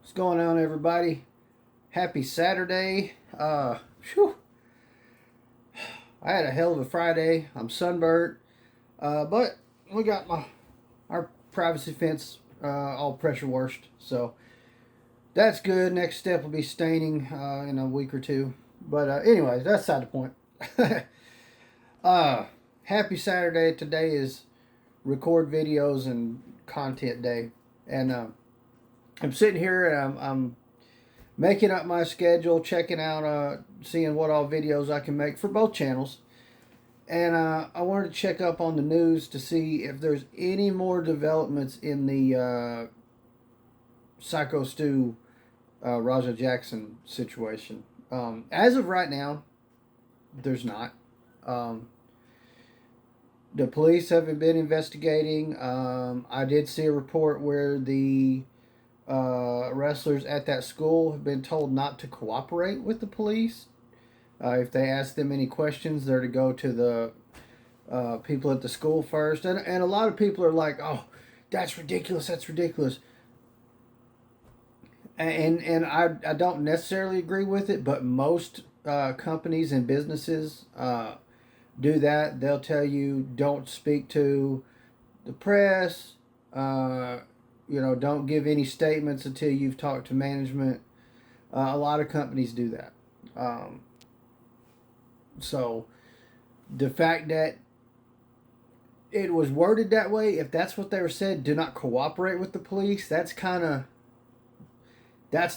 What's going on, everybody? Happy Saturday. Phew, I had a hell of a Friday. I'm sunburned, but we got our privacy fence all pressure washed, so that's good. Next step will be staining in a week or two. But anyways, that's side the point. uh, Happy Saturday. Today is record videos and content day, and I'm sitting here and I'm making up my schedule, checking out, seeing what all videos I can make for both channels. And I wanted to check up on the news to see if there's any more developments in the Syko Stu, Raja Jackson situation. As of right now, there's not. Um, the police haven't been investigating. I did see a report where the wrestlers at that school have been told not to cooperate with the police. If they ask them any questions, they're to go to the people at the school first. And a lot of people are like, oh, that's ridiculous, that's ridiculous. And I don't necessarily agree with it, but most companies and businesses do that. They'll tell you don't speak to the press, don't give any statements until you've talked to management. A lot of companies do that. So the fact that it was worded that way, if that's what they were said, do not cooperate with the police, that's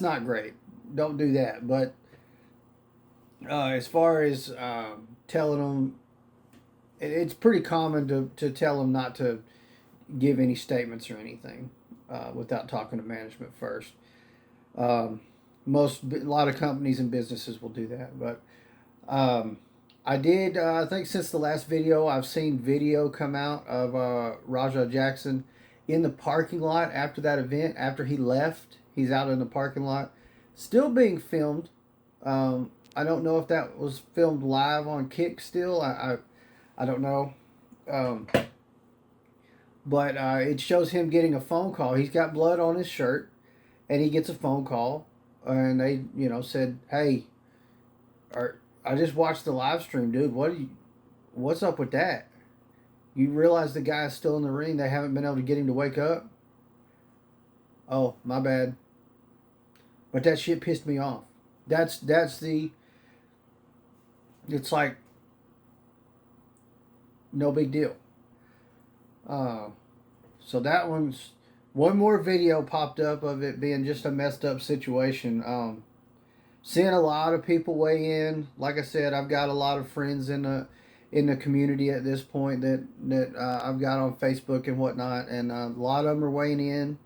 not great. Don't do that. But as far as telling them, it's pretty common to tell them not to give any statements or anything without talking to management first. A lot of companies and businesses will do that, but I did. I think since the last video, I've seen video come out of Raja Jackson in the parking lot after that event. After he left, he's out in the parking lot, still being filmed. I don't know if that was filmed live on Kick still. I don't know. But it shows him getting a phone call. He's got blood on his shirt, and he gets a phone call, and they, said, "Hey, I just watched the live stream, dude. What's up with that? You realize the guy's still in the ring? They haven't been able to get him to wake up? Oh, my bad. But that shit pissed me off. It's like no big deal. So that one more video popped up of it being just a messed up situation. Seeing a lot of people weigh in. Like I said, I've got a lot of friends in the community at this point that I've got on Facebook and whatnot, and a lot of them are weighing in.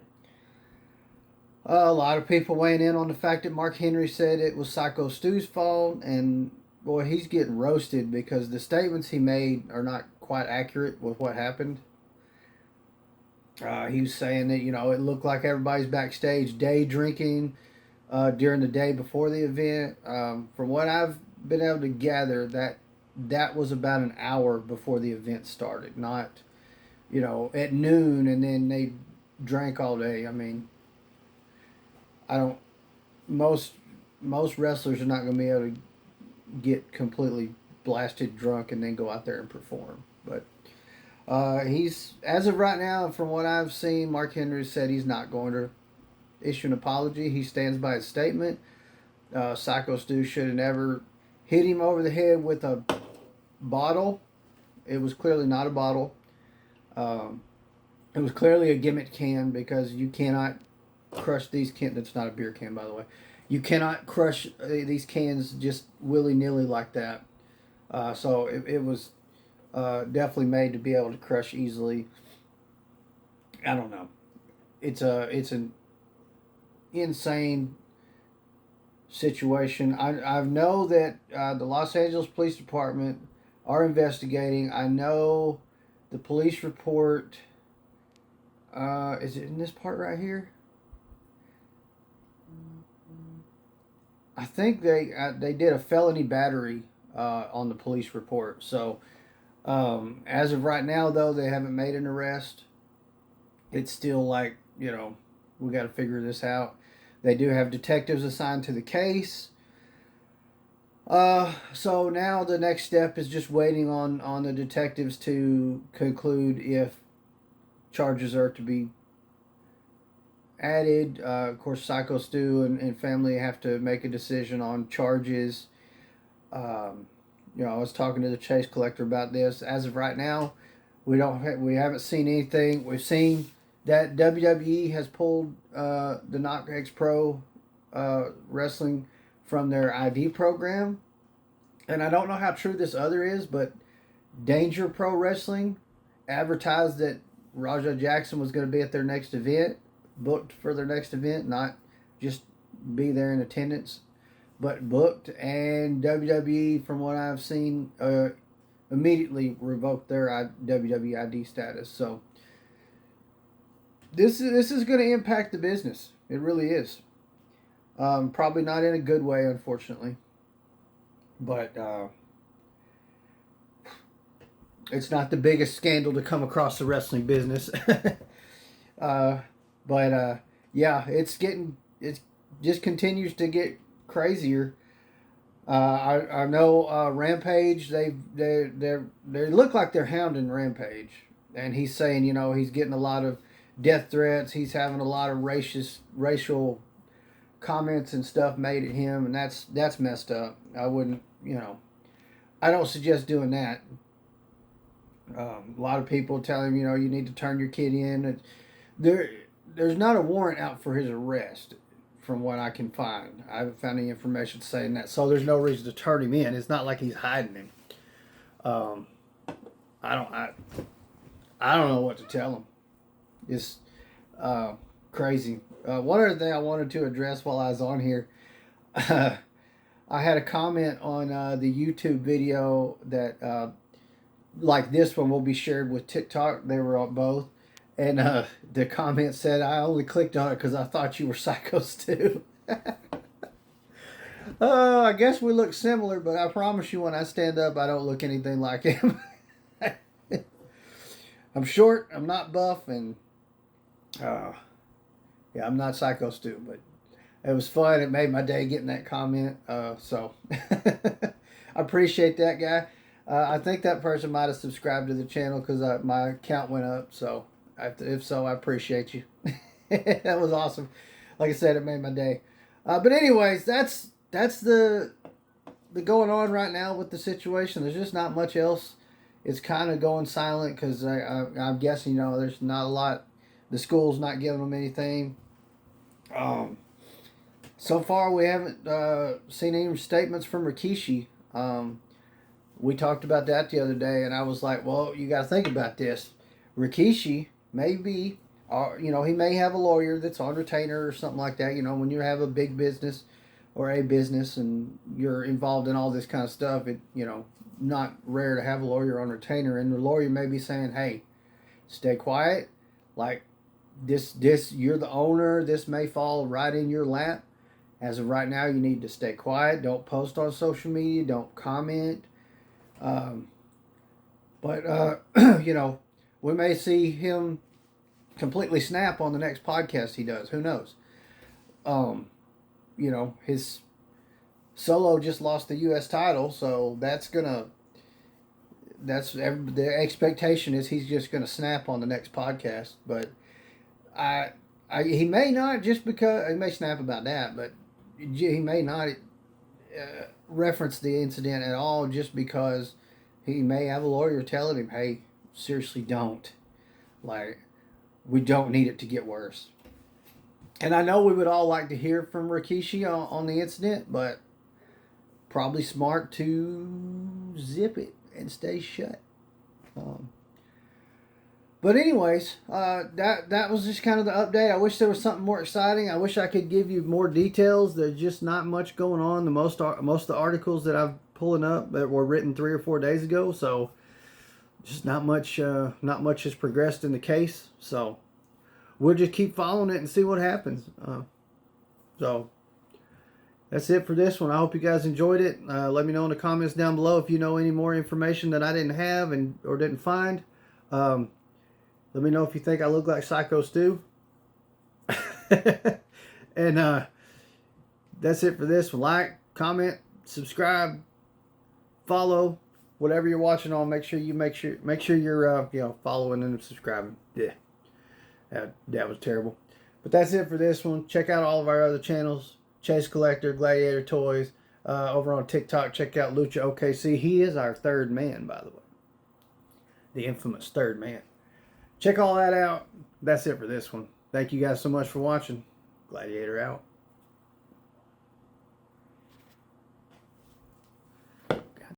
A lot of people weighing in on the fact that Mark Henry said it was Syko Stu's fault, and boy, he's getting roasted because the statements he made are not quite accurate with what happened. He was saying that it looked like everybody's backstage day drinking during the day before the event. From what I've been able to gather, that was about an hour before the event started, not at noon, and then they drank all day. I mean, I don't. Most wrestlers are not going to be able to get completely blasted drunk and then go out there and perform. But he's, as of right now, from what I've seen, Mark Henry said he's not going to issue an apology. He stands by his statement. Syko Stu should have never hit him over the head with a bottle. It was clearly not a bottle. It was clearly a gimmick can, because you cannot crush these cans. That's not a beer can, by the way. You cannot crush these cans just willy-nilly like that. So it was definitely made to be able to crush easily. I don't know. It's an insane situation. I know that the Los Angeles Police Department are investigating. I know the police report. Is it in this part right here? I think they did a felony battery on the police report. So as of right now, though, they haven't made an arrest. It's still like we got to figure this out. They do have detectives assigned to the case. So now the next step is just waiting on the detectives to conclude if charges are to be added. Of course, Syko Stu and family have to make a decision on charges. I was talking to the Chase collector about this. As of right now, we haven't seen anything. We've seen that WWE has pulled the Knock X Pro wrestling from their ID program, and I don't know how true this other is, but Danger Pro Wrestling advertised that Raja Jackson was going to be at their next event, booked for their next event, not just be there in attendance, but booked. And WWE, from what I've seen, immediately revoked their WWE ID status. So this is going to impact the business. It really is. Probably not in a good way, unfortunately. But it's not the biggest scandal to come across the wrestling business. But yeah, it just continues to get crazier. I know Rampage. They look like they're hounding Rampage, and he's saying he's getting a lot of death threats. He's having a lot of racial comments and stuff made at him, and that's messed up. I wouldn't I don't suggest doing that. A lot of people tell him you need to turn your kid in. There's not a warrant out for his arrest, from what I can find. I haven't found any information saying that, so there's no reason to turn him in. It's not like he's hiding him. I don't know what to tell him. It's crazy. One other thing I wanted to address while I was on here, I had a comment on the YouTube video that, like this one, will be shared with TikTok. They were on both. And the comment said, I only clicked on it because I thought you were Syko Stu. I guess we look similar, but I promise you when I stand up, I don't look anything like him. I'm short, I'm not buff, and yeah, I'm not Syko Stu, but it was fun. It made my day getting that comment. So I appreciate that guy. I think that person might have subscribed to the channel because my count went up. So if so, I appreciate you. That was awesome. Like I said, it made my day. But anyways, that's the going on right now with the situation. There's just not much else. It's kind of going silent because I'm guessing there's not a lot. The school's not giving them anything. So far, we haven't seen any statements from Rikishi. We talked about that the other day, and I was like, well, you got to think about this. Rikishi may be, he may have a lawyer that's on retainer or something like that. When you have a big business or a business and you're involved in all this kind of stuff, not rare to have a lawyer on retainer, and the lawyer may be saying, hey, stay quiet. Like, this, you're the owner. This may fall right in your lap. As of right now, you need to stay quiet. Don't post on social media. Don't comment. But we may see him completely snap on the next podcast he does. Who knows? His Solo just lost the U.S. title, so the expectation is he's just gonna snap on the next podcast. But he may not, just because he may snap about that, but he may not reference the incident at all, just because he may have a lawyer telling him, hey, seriously, don't. Like, we don't need it to get worse. And I know we would all like to hear from Rikishi on the incident, but probably smart to zip it and stay shut. But anyways, that was just kind of the update. I wish there was something more exciting. I wish I could give you more details. There's just not much going on. Most of the articles that I'm pulling up that were written 3 or 4 days ago, so just not much has progressed in the case. So we'll just keep following it and see what happens. So that's it for this one. I hope you guys enjoyed it. Let me know in the comments down below if you know any more information that I didn't have or didn't find. Let me know if you think I look like Syko Stu. And that's it for this one. Like, comment, subscribe, follow, whatever you're watching on. Make sure you're following and subscribing. Yeah, that was terrible. But that's it for this one. Check out all of our other channels. Chase Collector, Gladiator Toys. Over on TikTok, check out Lucha OKC. He is our third man, by the way. The infamous third man. Check all that out. That's it for this one. Thank you guys so much for watching. Gladiator out.